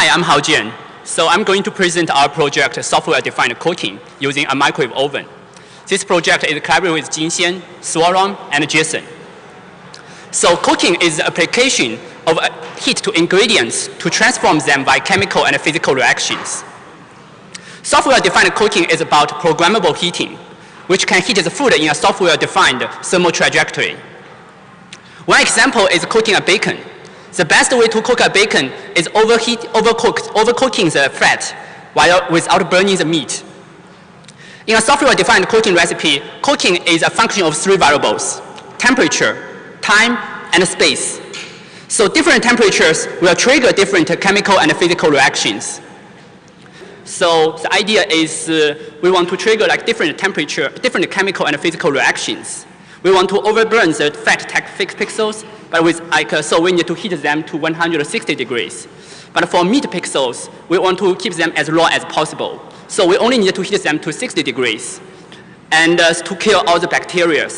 Hi, I'm Hao Jian. So I'm going to present our project, software-defined cooking, using a microwave oven. This project is collaborated with Jinxian, Swaron, and Jason. So cooking is the application of heat to ingredients to transform them by chemical and physical reactions. Software-defined cooking is about programmable heating, which can heat the food in a software-defined thermal trajectory. One example is cooking a bacon. The best way to cook a bacon is overcooking the fat without burning the meat. In a software-defined cooking recipe, cooking is a function of three variables: temperature, time, and space. So different temperatures will trigger different chemical and physical reactions. So the idea is we want to trigger like different temperature, different chemical and physical reactions. We want to overburn the fat pixels, but so we need to heat them to 160 degrees. But for meat pixels, we want to keep them as raw as possible. So we only need to heat them to 60 degrees and to kill all the bacteria.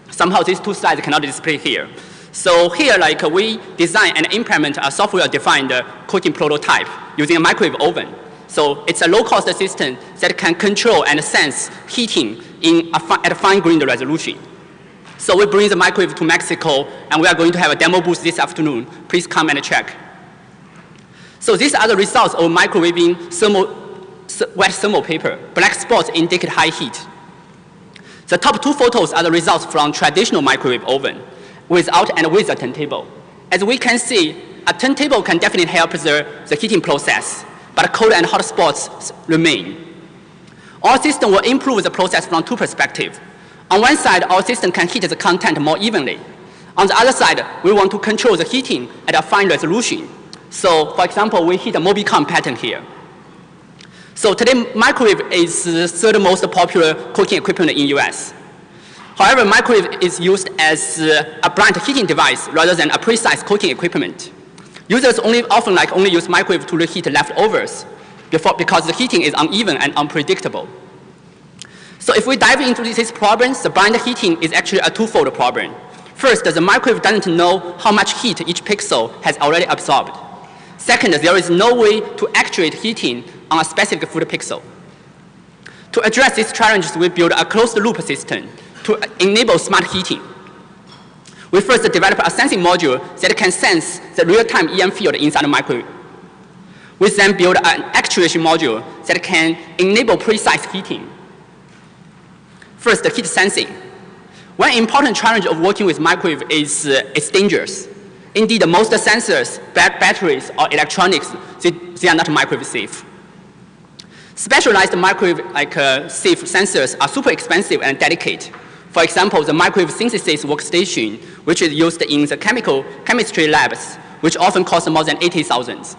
Somehow these two slides cannot display here. So here we design and implement a software-defined cooking prototype using a microwave oven. So it's a low-cost system that can control and sense heating at a fine-grained resolution. So we bring the microwave to Mexico, and we are going to have a demo booth this afternoon. Please come and check. So these are the results of microwaving wet thermal paper. Black spots indicate high heat. The top two photos are the results from traditional microwave oven, without and with a turntable. As we can see, a turntable can definitely help the heating process, but cold and hot spots remain. Our system will improve the process from two perspectives. On one side, our system can heat the content more evenly. On the other side, we want to control the heating at a fine resolution. So, for example, we heat a MobiCom pattern here. So today, microwave is the third most popular cooking equipment in the US. However, microwave is used as a blunt heating device rather than a precise cooking equipment. Users often only use microwave to reheat leftovers because the heating is uneven and unpredictable. So if we dive into these problems, the blind heating is actually a twofold problem. First, the microwave doesn't know how much heat each pixel has already absorbed. Second, there is no way to actuate heating on a specific food pixel. To address these challenges, we built a closed-loop system to enable smart heating. We first developed a sensing module that can sense the real-time EM field inside the microwave. We then built an actuation module that can enable precise heating. First, heat sensing. One important challenge of working with microwave is it's dangerous. Indeed, most sensors, batteries, or electronics, they are not microwave safe. Specialized microwave safe sensors are super expensive and delicate. For example, the microwave synthesis workstation, which is used in the chemistry labs, which often costs more than $80,000.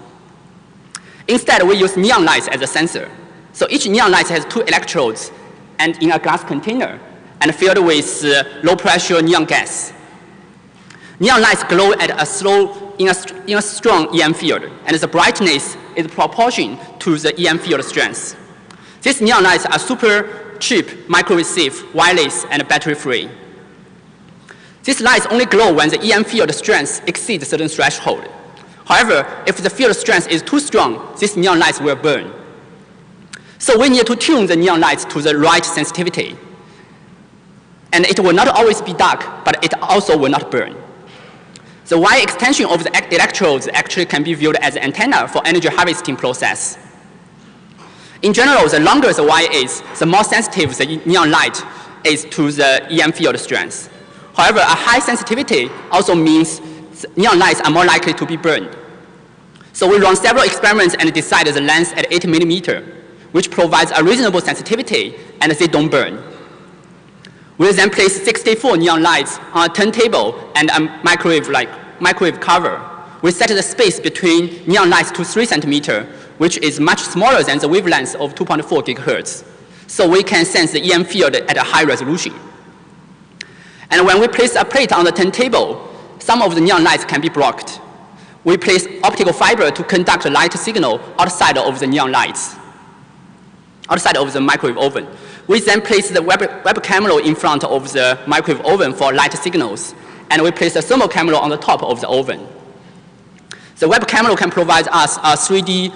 Instead, we use neon lights as a sensor. So each neon light has two electrodes and in a glass container and filled with low-pressure neon gas. Neon lights glow at in a strong EM field, and the brightness is proportional to the EM field strength. These neon lights are super cheap, microwave safe, wireless, and battery-free. These lights only glow when the EM field strength exceeds a certain threshold. However, if the field strength is too strong, these neon lights will burn. So we need to tune the neon lights to the right sensitivity. And it will not always be dark, but it also will not burn. The Y extension of the electrodes actually can be viewed as an antenna for energy harvesting process. In general, the longer the Y is, the more sensitive the neon light is to the EM field strength. However, a high sensitivity also means neon lights are more likely to be burned. So we run several experiments and decided the length at 8 millimeters, which provides a reasonable sensitivity, and they don't burn. We then place 64 neon lights on a turntable and a microwave cover. We set the space between neon lights to 3 centimeters, which is much smaller than the wavelength of 2.4 gigahertz. So we can sense the EM field at a high resolution. And when we place a plate on the turntable, some of the neon lights can be blocked. We place optical fiber to conduct a light signal outside of the neon lights, outside of the microwave oven. We then place the web camera in front of the microwave oven for light signals, and we place a thermal camera on the top of the oven. The web camera can provide us a 3D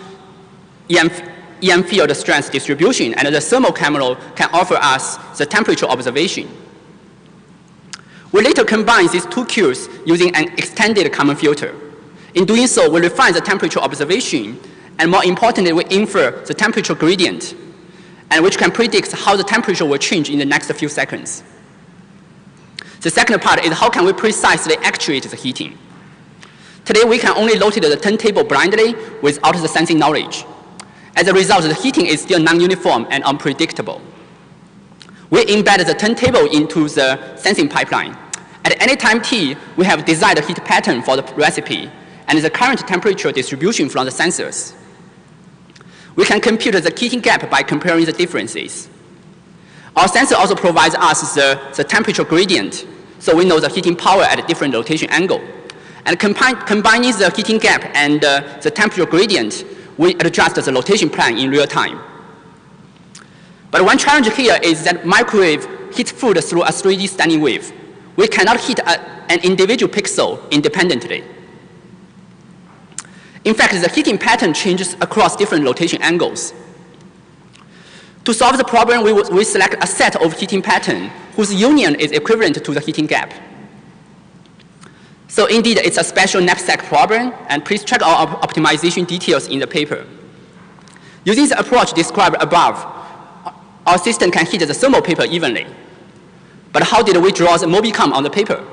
EM field strength distribution, and the thermal camera can offer us the temperature observation. We later combine these two cues using an extended Kalman filter. In doing so, we refine the temperature observation, and more importantly, we infer the temperature gradient, and which can predict how the temperature will change in the next few seconds. The second part is how can we precisely actuate the heating. Today, we can only locate the turntable blindly without the sensing knowledge. As a result, the heating is still non-uniform and unpredictable. We embed the turntable into the sensing pipeline. At any time t, we have desired a heat pattern for the recipe and the current temperature distribution from the sensors. We can compute the heating gap by comparing the differences. Our sensor also provides us the temperature gradient, so we know the heating power at a different rotation angle. And combining the heating gap and the temperature gradient, we adjust the rotation plan in real time. But one challenge here is that microwave heats food through a 3D standing wave. We cannot heat an individual pixel independently. In fact, the heating pattern changes across different rotation angles. To solve the problem, we select a set of heating patterns whose union is equivalent to the heating gap. So indeed, it's a special knapsack problem, and please check our optimization details in the paper. Using the approach described above, our system can heat the thermal paper evenly. But how did we draw the MobiCom on the paper?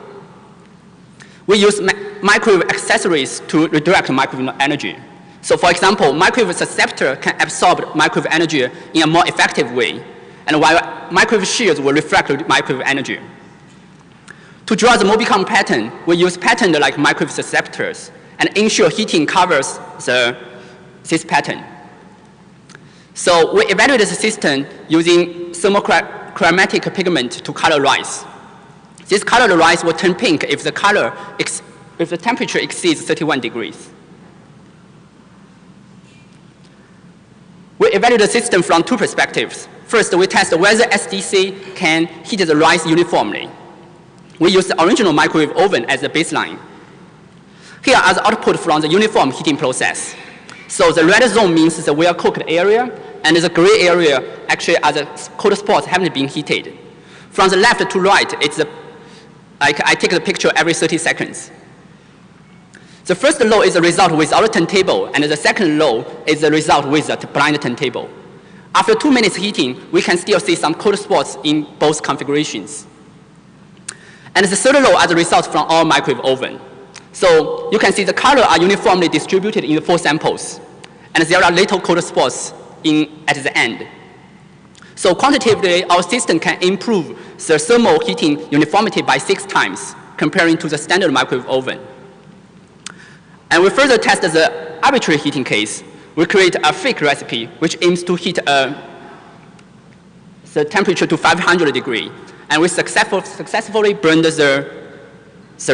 We use microwave accessories to redirect microwave energy. So for example, microwave susceptor can absorb microwave energy in a more effective way, and while microwave shields will reflect microwave energy. To draw the MobiCom pattern, we use patterns like microwave susceptors and ensure heating covers this pattern. So we evaluated the system using thermochromatic pigment to colorize. This colored rice will turn pink if the temperature exceeds 31 degrees. We evaluate the system from two perspectives. First, we test whether SDC can heat the rice uniformly. We use the original microwave oven as the baseline. Here are the output from the uniform heating process. So the red zone means the well-cooked area, and the gray area actually are the cold spots haven't been heated. From the left to right, it's I take the picture every 30 seconds. The first row is the result without a turntable, and the second row is the result with a blind turntable. After 2 minutes heating, we can still see some cold spots in both configurations. And the third row are the results from our microwave oven. So you can see the colors are uniformly distributed in the 4 samples, and there are little cold spots at the end. So quantitatively, our system can improve the thermal heating uniformity by 6 times, comparing to the standard microwave oven. And we further test the arbitrary heating case. We create a fake recipe which aims to heat the temperature to 500 degrees. And we successfully burned the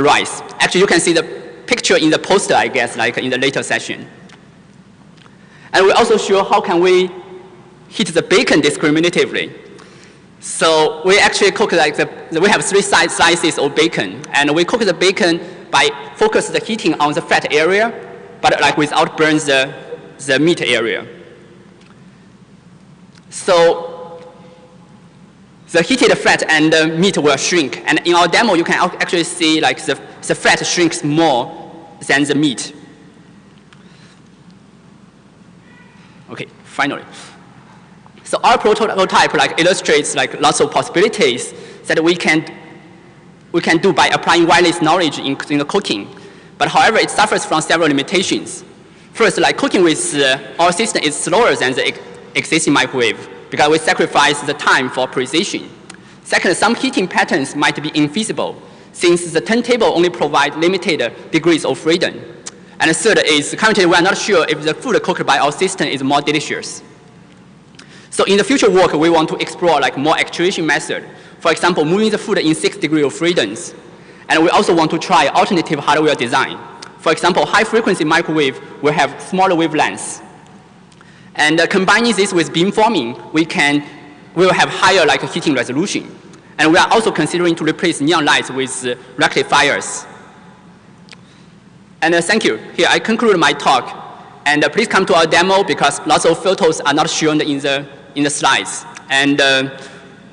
rice. Actually, you can see the picture in the poster, I guess, like in the later session. And we also show how can we heat the bacon discriminatively. So we actually cook we have 3 slices of bacon, and we cook the bacon by focus the heating on the fat area, but without burn the meat area. So the heated fat and the meat will shrink, and in our demo you can actually see the fat shrinks more than the meat. Okay, finally. So our prototype illustrates lots of possibilities that we can do by applying wireless knowledge in the cooking. But however, it suffers from several limitations. First, cooking with our system is slower than the existing microwave because we sacrifice the time for precision. Second, some heating patterns might be infeasible since the turntable only provides limited degrees of freedom. And third is currently we are not sure if the food cooked by our system is more delicious. So in the future work, we want to explore more actuation method. For example, moving the food in 6 degrees of freedoms. And we also want to try alternative hardware design. For example, high-frequency microwave will have smaller wavelengths. And combining this with beamforming, we will have higher heating resolution. And we are also considering to replace neon lights with rectifiers. And thank you. Here, I conclude my talk. And please come to our demo because lots of photos are not shown in the slides. And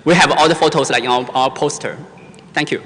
we have all the photos like in our poster. Thank you.